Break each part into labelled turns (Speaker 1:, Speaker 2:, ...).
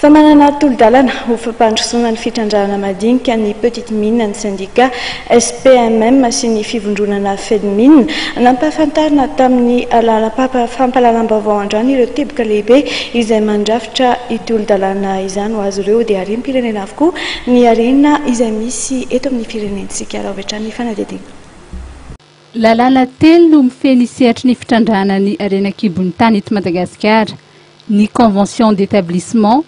Speaker 1: Famanana tolo-dalana ho fampandrosoana ny fitrandrahana madinika ny petite mine ny syndicat SPMM sy ny fivondronana FEDMIN nampahafantarina tamin'ny fampalalam-baovao androany ireo teboka lehibe izay mandrafitra ity olo-dalana izany ho azy ireo dia arian'ny pirenena avokoa ny arena izay misy eto amin'ny firenentsika raha hoatrany fanadidina.
Speaker 2: Lalana telo no mifehy sehatry ny fitrandrahana ny arena kibon'ny tany eto Madagasikara, ny convention d'établissement,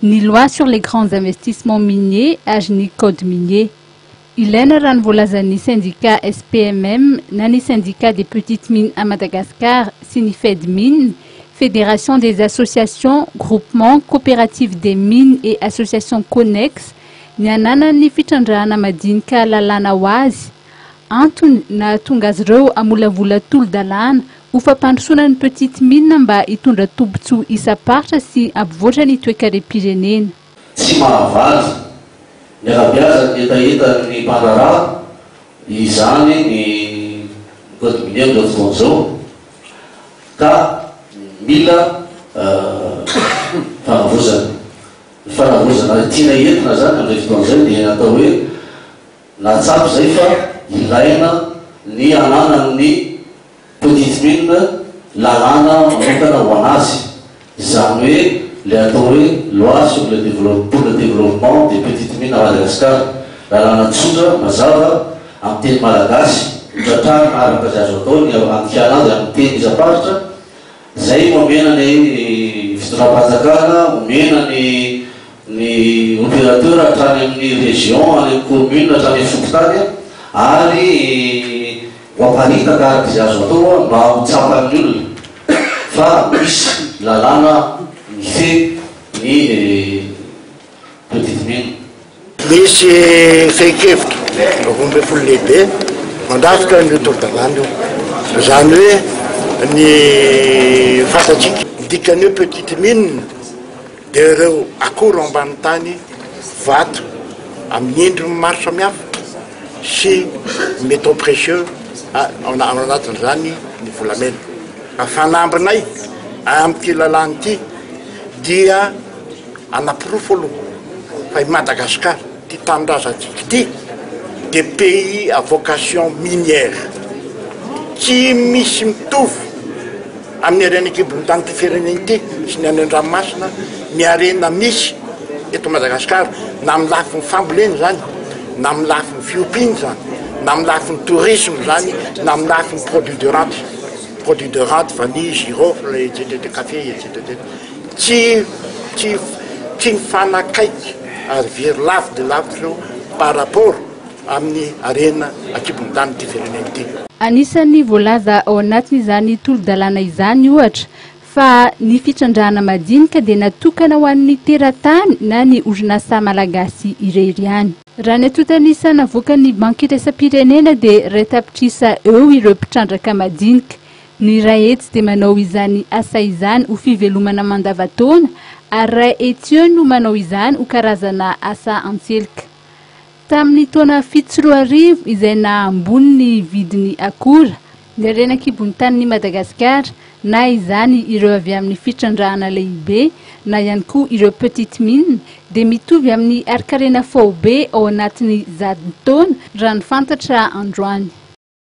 Speaker 2: ni loi sur les grands investissements miniers ary ny code minier. Ilaina raha ny voalazan'ny syndicat SPMM na ny syndicat des petites mines à Madagascar sy ny FEDMIN, Fédération des associations, groupements, coopératives des mines et associations connexes, ny ananan'ny fitrandrahana madinika lalana ho azy. Antony nahatonga azy ireo amolavola tolo-dalana ho fampandrosoana ny petite mine mba hitondra tombotsoa isa-paritra sy ampivoatra ny toe-karem-pirenena.
Speaker 3: Tsy mahavaly ny arabeazany etaeta ny mpanarah izany ny code minier amin'izao fotoana izao ka mila fanavozana. Ny fanavozana tiana entina zany amin'izay fotoana izay dia natao hoe natsapy zay fa ilaina ny ananan'ny petite mine lalana manokana ho anazy, izany hoe le atao hoe loi sur le développement des petites mines à Madagascar, lalana tsotra mazava amin'ny teny malagasy mitratrarina araka izay azo atao ny andikana azy amin'ny teny isa-paritra zay momena ny fitondram-panjakana, momena ny opérateur hatrany amin'ny région, any amin'ny commune hatrany amin'ny fokontany ary wamparitaka araka izay azo atao mba hotsapan'ny olona fa misy lalana mifehy ny petite mine.
Speaker 4: Misy fehi-kevitra roambe folo lehibe mandrafitra ny tolo-dalana io, zany hoe ny fantatsika dikany hoe petite mine dia ireo akora ambany tany vato amin'ny endriny maro samihafa sy métaux précieux ao anatin'izany ny volamena. Fanambinay amin'ity lalana ity dia anapirofo aloha fa i Madagasikara ty tanindrazantsika ity dia pays à vocation minière, tsy misy mitovy amin'ny arena kibon'ny tany ty firenena ity sy ny any an-dranomasina ny arena misy eto Madagasikara na amin'ny lafin'ny fambolena zany, na amin'ny lafin'ny fiompiana zany, na amin'ny lafin'ny tourisme zany, na amin'ny lafin'ny produits de rente, vanille, girofle, etc. café, etc. Tsy mifanakaiky ary very lavy de lavitra par rapport amin'ny arena akibon'ny tany ty firenena ity.
Speaker 2: Anisan'ny voalaza ao anatin'izany tolo-dalana izany ohatra fa ny fitrandrahana madinika dia natokana ho an'ny teratany na ny orinasa malagasy irery ihany. Raha ny atotanisa navoaka ny banky iraisam-pirenena dia retapitrisa eo ireo mpitrandraka madinika. Ny ray etsy dia manao izany asa izany ho fivelomana mandavataona ary ray etsy eo no manao izany ho karazana asa antselika. Tamin'ny taona 7 izay naambony ny vidiny akora ny arena kibon'ny tanin'ny Madagasikara, na izany ireo avy amin'ny fitrandrahana lehibe na ihany koa ireo petite mine dia mitovy amin'ny arikarena faobe ao anatin'ny zadiny taona raha ny fantatra androany.